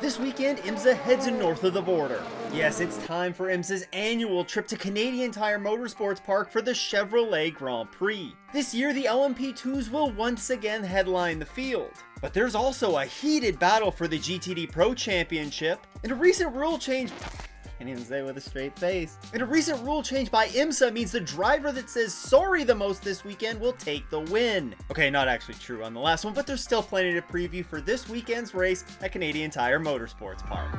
This weekend, Imsa heads north of the border. Yes, it's time for Imsa's annual trip to Canadian Tire Motorsports Park for the Chevrolet Grand Prix. This year, the LMP2s will once again headline the field. But there's also a heated battle for the GTD Pro Championship, and a recent rule change... Can't even say with a straight face. And a recent rule change by Imsa means the driver that says sorry the most this weekend will take the win. Okay, not actually true on the last one, but there's still plenty to preview for this weekend's race at Canadian Tire Motorsports Park.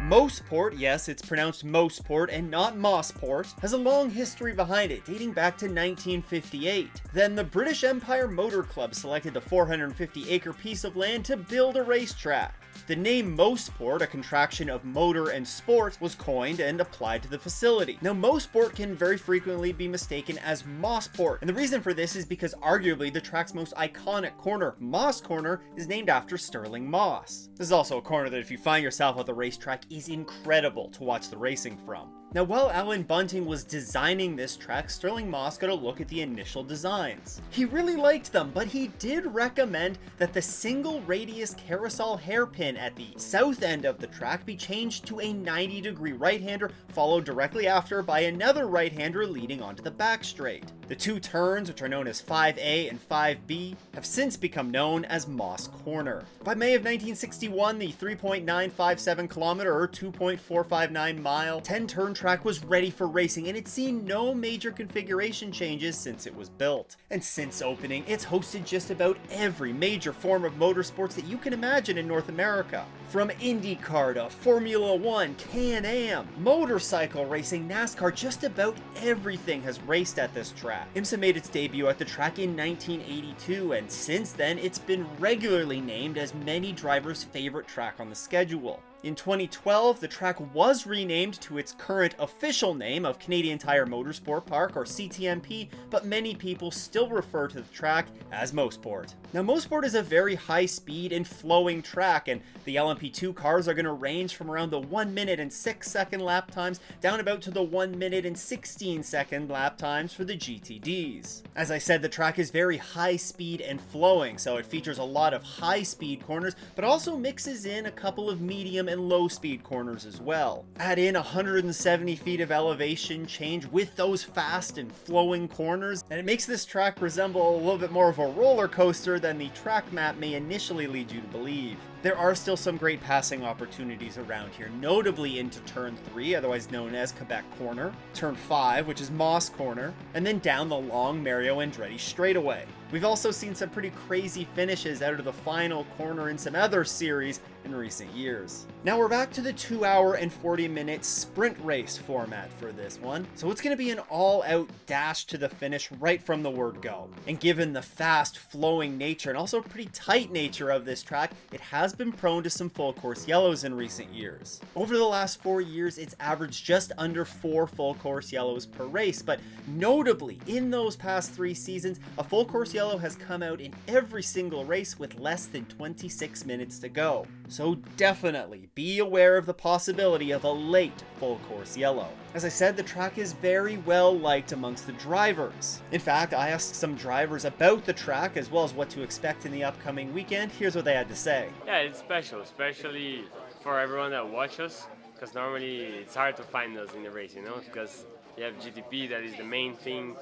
Mosport, yes, it's pronounced Mosport and not Mossport, has a long history behind it, dating back to 1958. Then the British Empire Motor Club selected the 450-acre piece of land to build a racetrack. The name Mosport, a contraction of motor and sport, was coined and applied to the facility. Now, Mosport can very frequently be mistaken as Mossport, and the reason for this is because arguably the track's most iconic corner, Moss Corner, is named after Sterling Moss. This is also a corner that if you find yourself at the racetrack is incredible to watch the racing from. Now, while Alan Bunting was designing this track, Sterling Moss got a look at the initial designs. He really liked them, but he did recommend that the single radius carousel hairpin at the south end of the track be changed to a 90-degree right-hander, followed directly after by another right-hander leading onto the back straight. The two turns, which are known as 5A and 5B, have since become known as Moss Corner. By May of 1961, the 3.957 kilometer or 2.459 mile 10-turn track was ready for racing, and it's seen no major configuration changes since it was built. And since opening, it's hosted just about every major form of motorsports that you can imagine in North America. From IndyCar to Formula One, Can-Am, motorcycle racing, NASCAR, just about everything has raced at this track. Imsa made its debut at the track in 1982, and since then it's been regularly named as many drivers' favorite track on the schedule. In 2012, the track was renamed to its current official name of Canadian Tire Motorsport Park, or CTMP, but many people still refer to the track as Mosport. Now, Mosport is a very high-speed and flowing track, and the LMP2 cars are going to range from around the 1 minute and 6 second lap times down about to the 1 minute and 16 second lap times for the GTDs. As I said, the track is very high-speed and flowing, so it features a lot of high-speed corners, but also mixes in a couple of medium and low speed corners as well. Add in 170 feet of elevation change with those fast and flowing corners, and it makes this track resemble a little bit more of a roller coaster than the track map may initially lead you to believe. There are still some great passing opportunities around here, notably into Turn 3, otherwise known as Quebec Corner, Turn 5, which is Moss Corner, and then down the long Mario Andretti straightaway. We've also seen some pretty crazy finishes out of the final corner in some other series in recent years. Now we're back to the 2-hour and 40-minute sprint race format for this one, so it's going to be an all-out dash to the finish right from the word go. And given the fast, flowing nature and also pretty tight nature of this track, it has been prone to some full course yellows in recent years. Over the last 4 years, it's averaged just under 4 full course yellows per race, but notably, in those past 3 seasons, a full course yellow has come out in every single race with less than 26 minutes to go. So definitely be aware of the possibility of a late full course yellow. As I said, the track is very well liked amongst the drivers. In fact, I asked some drivers about the track as well as what to expect in the upcoming weekend. Here's what they had to say. Yeah, it's special, especially for everyone that watches, because normally it's hard to find us in the race, because you have GTP, that is the main thing,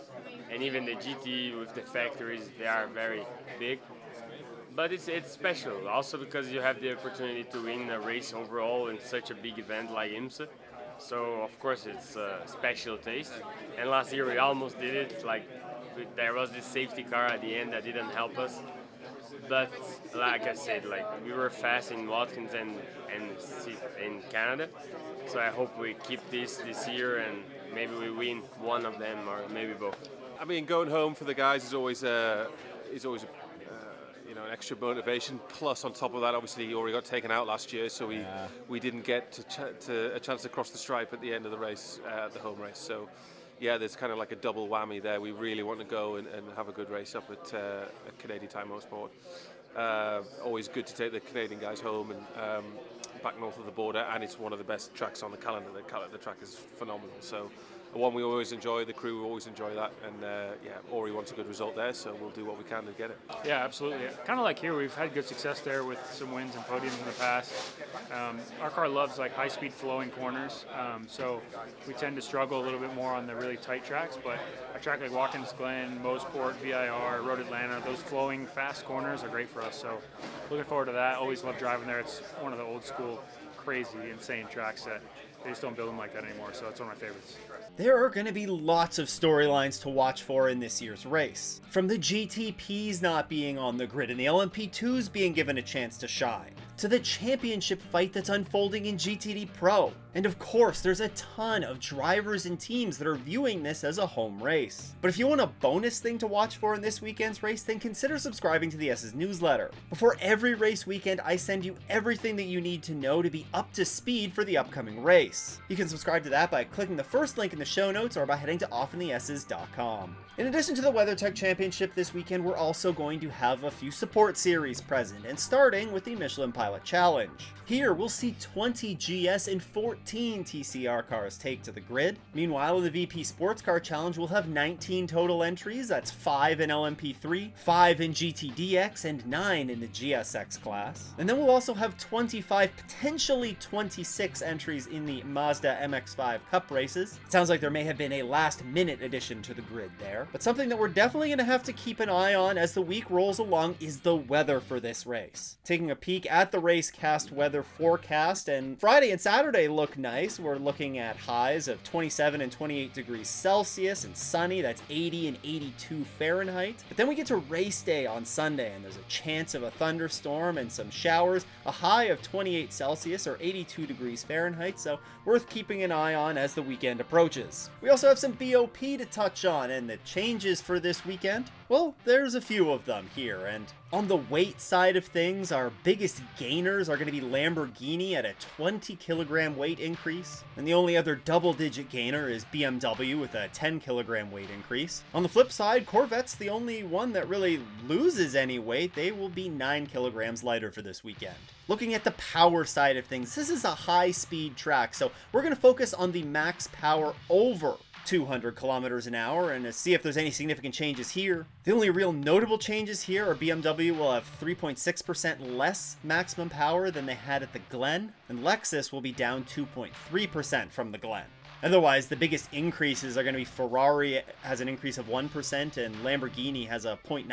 and even the GT with the factories, they are very big. But it's special, also because you have the opportunity to win a race overall in such a big event like Imsa. So of course it's a special taste. And last year we almost did it, there was this safety car at the end that didn't help us. But like I said, we were fast in Watkins and in Canada. So I hope we keep this year and maybe we win one of them or maybe both. I mean, going home for the guys is always an extra motivation. Plus, on top of that, obviously, he already got taken out last year, so we didn't get to a chance to cross the stripe at the end of the race, the home race. So, yeah, there's kind of like a double whammy there. We really want to go and have a good race up at Canadian Tire Motorsport. Always good to take the Canadian guys home and back north of the border, and it's one of the best tracks on the calendar. The track is phenomenal. So one we always enjoy. The crew always enjoy that, and yeah, Ori wants a good result there, so we'll do what we can to get it. Yeah, absolutely. Kind of like here, we've had good success there with some wins and podiums in the past. Our car loves like high-speed flowing corners, so we tend to struggle a little bit more on the really tight tracks, but a track like Watkins Glen, Moseport, VIR, Road Atlanta, those flowing fast corners are great for us, so looking forward to that. Always love driving there. It's one of the old school, crazy, insane tracks that they just don't build them like that anymore, so it's one of my favorites. There are going to be lots of storylines to watch for in this year's race. From the GTPs not being on the grid and the LMP2s being given a chance to shine, to the championship fight that's unfolding in GTD Pro. And of course, there's a ton of drivers and teams that are viewing this as a home race. But if you want a bonus thing to watch for in this weekend's race, then consider subscribing to the S's newsletter. Before every race weekend, I send you everything that you need to know to be up to speed for the upcoming race. You can subscribe to that by clicking the first link in the show notes or by heading to offinthes's.com. In addition to the WeatherTech Championship this weekend, we're also going to have a few support series present, and starting with the Michelin Pilot Challenge. Here, we'll see 20 GS and 14 TCR cars take to the grid. Meanwhile, in the VP Sports Car Challenge, we'll have 19 total entries. That's 5 in LMP3, 5 in GTDX, and 9 in the GSX class. And then we'll also have 25, potentially 26 entries in the Mazda MX-5 Cup races. It sounds like there may have been a last-minute addition to the grid there, but something that we're definitely going to have to keep an eye on as the week rolls along is the weather for this race. Taking a peek at the Racecast weather forecast, and Friday and Saturday look nice. We're looking at highs of 27 and 28 degrees Celsius and sunny. That's 80 and 82 Fahrenheit. But then we get to race day on Sunday, and there's a chance of a thunderstorm and some showers, a high of 28 Celsius or 82 degrees Fahrenheit, so worth keeping an eye on as the weekend approaches. We also have some BOP to touch on, and the changes for this weekend, well, there's a few of them here. And on the weight side of things, our biggest gainers are going to be Lamborghini at a 20 kilogram weight increase, and the only other double-digit gainer is BMW with a 10 kilogram weight increase. On the flip side, Corvette's the only one that really loses any weight. They will be 9 kilograms lighter for this weekend. Looking at the power side of things, this is a high-speed track, so we're going to focus on the max power over 200 kilometers an hour and to see if there's any significant changes here. The only real notable changes here are BMW will have 3.6% less maximum power than they had at the Glen, and Lexus will be down 2.3% from the Glen. Otherwise, the biggest increases are going to be Ferrari has an increase of 1% and Lamborghini has a 0.9%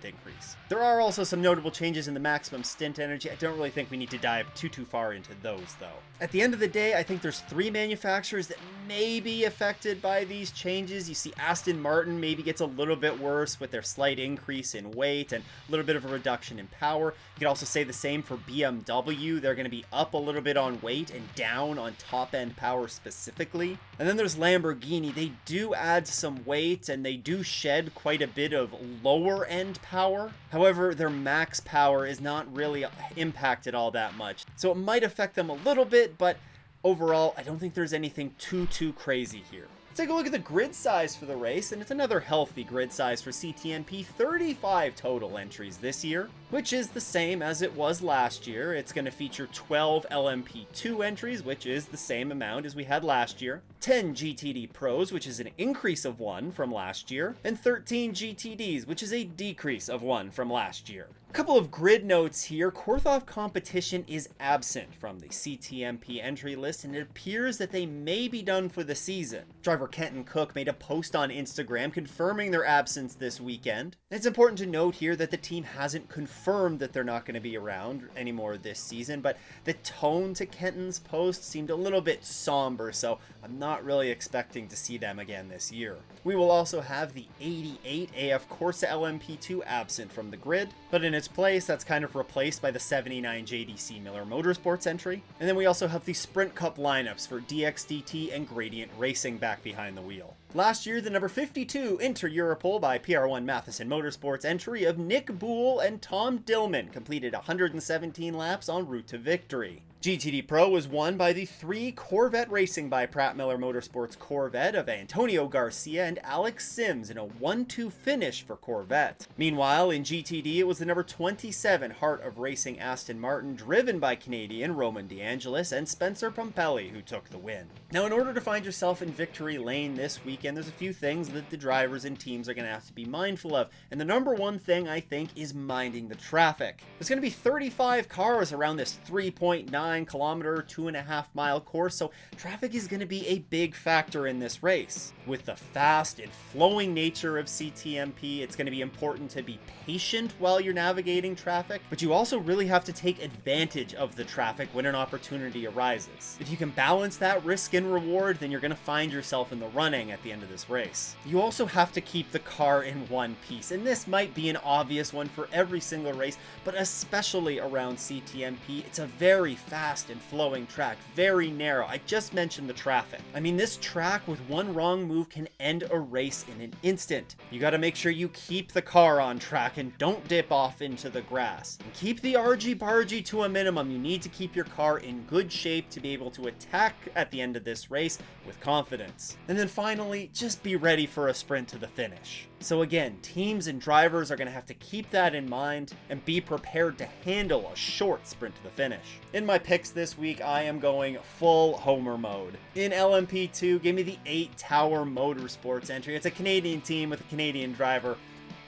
increase. There are also some notable changes in the maximum stint energy. I don't really think we need to dive too far into those though. At the end of the day, I think there's 3 manufacturers that may be affected by these changes. You see Aston Martin maybe gets a little bit worse with their slight increase in weight and a little bit of a reduction in power. You could also say the same for BMW. They're going to be up a little bit on weight and down on top end power specifically. And then there's Lamborghini. They do add some weight and they do shed quite a bit of lower end power. However, their max power is not really impacted all that much. So it might affect them a little bit, but overall, I don't think there's anything too crazy here. Take a look at the grid size for the race, and it's another healthy grid size for CTMP, 35 total entries this year, which is the same as it was last year. It's going to feature 12 LMP2 entries, which is the same amount as we had last year, 10 GTD Pros, which is an increase of 1 from last year, and 13 GTDs, which is a decrease of 1 from last year. A couple of grid notes here. Korthoff competition is absent from the CTMP entry list, and it appears that they may be done for the season. Driver Kenton Cook made a post on Instagram confirming their absence this weekend. And it's important to note here that the team hasn't confirmed that they're not going to be around anymore this season, but the tone to Kenton's post seemed a little bit somber, so I'm not really expecting to see them again this year. We will also have the 88 AF Corsa LMP2 absent from the grid, but in its place, that's kind of replaced by the 79 JDC Miller Motorsports entry. And then we also have the Sprint Cup lineups for DXDT and Gradient Racing back behind the wheel. Last year, the number 52 Inter-Europol by PR1 Matheson Motorsports entry of Nick Boole and Tom Dillman completed 117 laps en route to victory. GTD Pro was won by the 3 Corvette Racing by Pratt Miller Motorsports Corvette of Antonio Garcia and Alex Sims in a 1-2 finish for Corvette. Meanwhile, in GTD, it was the number 27 Heart of Racing Aston Martin driven by Canadian Roman DeAngelis and Spencer Pumpelly who took the win. Now, in order to find yourself in victory lane this weekend, there's a few things that the drivers and teams are going to have to be mindful of, and the number one thing I think is minding the traffic. There's going to be 35 cars around this 3.9 kilometer, 2.5 mile course, so traffic is going to be a big factor in this race. With the fast and flowing nature of CTMP, it's going to be important to be patient while you're navigating traffic, but you also really have to take advantage of the traffic when an opportunity arises. If you can balance that risk and reward, then you're going to find yourself in the running at the end of this race. You also have to keep the car in one piece, and this might be an obvious one for every single race, but especially around CTMP, it's a very fast and flowing track, very narrow. I just mentioned the traffic. I mean, this track with one wrong move can end a race in an instant. You got to make sure you keep the car on track and don't dip off into the grass. And keep the argy-bargy to a minimum. You need to keep your car in good shape to be able to attack at the end of this race with confidence. And then finally, just be ready for a sprint to the finish. So again, teams and drivers are going to have to keep that in mind and be prepared to handle a short sprint to the finish. In my picks this week, I am going full homer mode. In LMP2, give me the 8 Tower Motorsports entry. It's a Canadian team with a Canadian driver.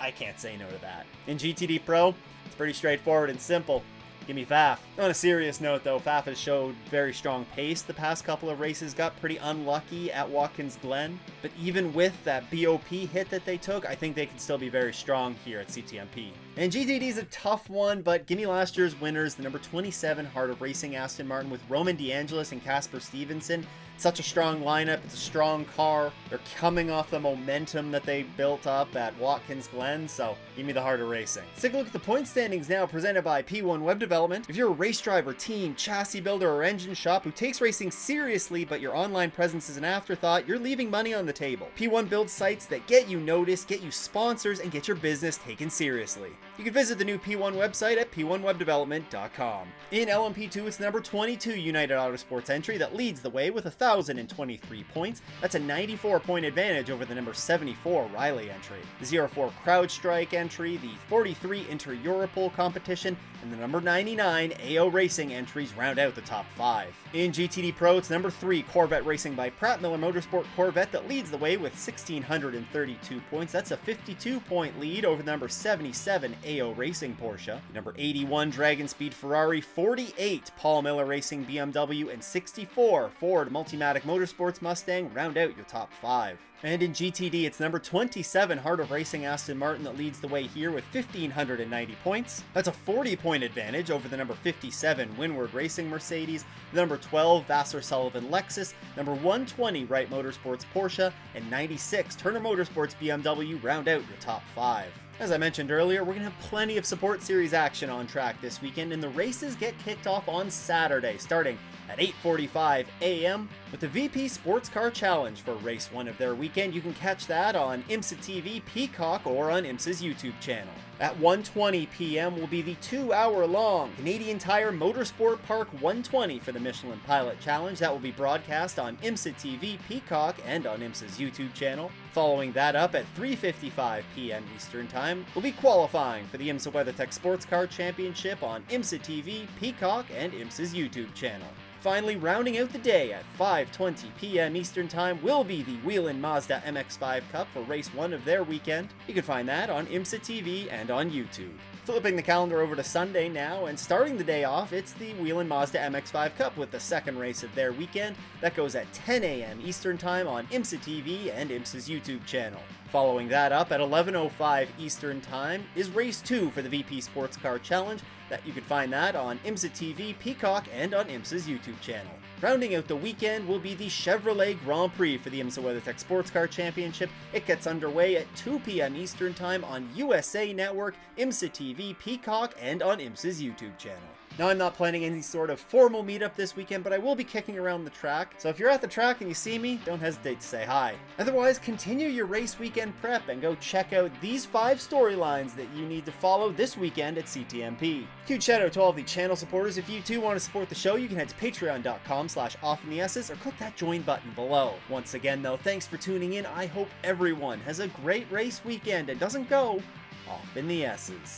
I can't say no to that. In GTD Pro, it's pretty straightforward and simple. Give me Faf. On a serious note though, Faf has showed very strong pace the past couple of races, got pretty unlucky at Watkins Glen, but even with that BOP hit that they took, I think they can still be very strong here at CTMP. And GTD is a tough one, but give me last year's winners, the number 27 Heart of Racing Aston Martin with Roman DeAngelis and Casper Stevenson. Such a strong lineup, it's a strong car. They're coming off the momentum that they built up at Watkins Glen, so give me the Heart of Racing. Let's take a look at the point standings now, presented by P1 Web Development. If you're a race driver, team, chassis builder, or engine shop who takes racing seriously, but your online presence is an afterthought, you're leaving money on the table. P1 builds sites that get you noticed, get you sponsors, and get your business taken seriously. You can visit the new P1 website at p1webdevelopment.com. In LMP2, it's the number 22 United Autosports entry that leads the way with 1,023 points. That's a 94-point advantage over the number 74 Riley entry. The 04 CrowdStrike entry, the 43 Inter-Europol competition, and the number 99 AO Racing entries round out the top 5. In GTD Pro, it's number 3 Corvette Racing by Pratt Miller Motorsport Corvette that leads the way with 1,632 points. That's a 52-point lead over the number 77 AO Racing Porsche, number 81 Dragon Speed Ferrari, 48 Paul Miller Racing BMW, and 64 Ford Multimatic Motorsports Mustang round out your top 5. And in GTD, it's number 27 Heart of Racing Aston Martin that leads the way here with 1,590 points. That's a 40-point advantage over the number 57 Windward Racing Mercedes, the number 12 Vassar Sullivan Lexus, number 120 Wright Motorsports Porsche, and 96 Turner Motorsports BMW round out your top 5. As I mentioned earlier, we're going to have plenty of Support Series action on track this weekend, and the races get kicked off on Saturday, starting at 8:45 a.m. with the VP Sports Car Challenge for race 1 of their weekend. You can catch that on Imsa TV, Peacock, or on Imsa's YouTube channel. At 1:20 p.m. will be the 2-hour-long Canadian Tire Motorsport Park 120 for the Michelin Pilot Challenge. That will be broadcast on Imsa TV, Peacock, and on Imsa's YouTube channel. Following that up at 3:55 p.m. Eastern Time, will be qualifying for the Imsa WeatherTech Sports Car Championship on Imsa TV, Peacock, and Imsa's YouTube channel. Finally, rounding out the day at 5:20 p.m. Eastern Time will be the Whelen Mazda MX-5 Cup for race 1 of their weekend. You can find that on Imsa TV and on YouTube. Flipping the calendar over to Sunday now, and starting the day off, it's the Whelen Mazda MX-5 Cup with the second race of their weekend. That goes at 10 a.m. Eastern Time on Imsa TV and Imsa's YouTube channel. Following that up at 11:05 Eastern Time is race 2 for the VP Sports Car Challenge. That you can find that on Imsa TV, Peacock, and on Imsa's YouTube channel. Rounding out the weekend will be the Chevrolet Grand Prix for the Imsa WeatherTech Sports Car Championship. It gets underway at 2 p.m. Eastern Time on USA Network, Imsa TV, Peacock, and on Imsa's YouTube channel. Now, I'm not planning any sort of formal meetup this weekend, but I will be kicking around the track, so if you're at the track and you see me, don't hesitate to say hi. Otherwise, continue your race weekend prep and go check out these 5 storylines that you need to follow this weekend at CTMP. Huge shout out to all of the channel supporters. If you too want to support the show, you can head to patreon.com/offinthes or click that join button below. Once again though, thanks for tuning in. I hope everyone has a great race weekend and doesn't go off in the S's.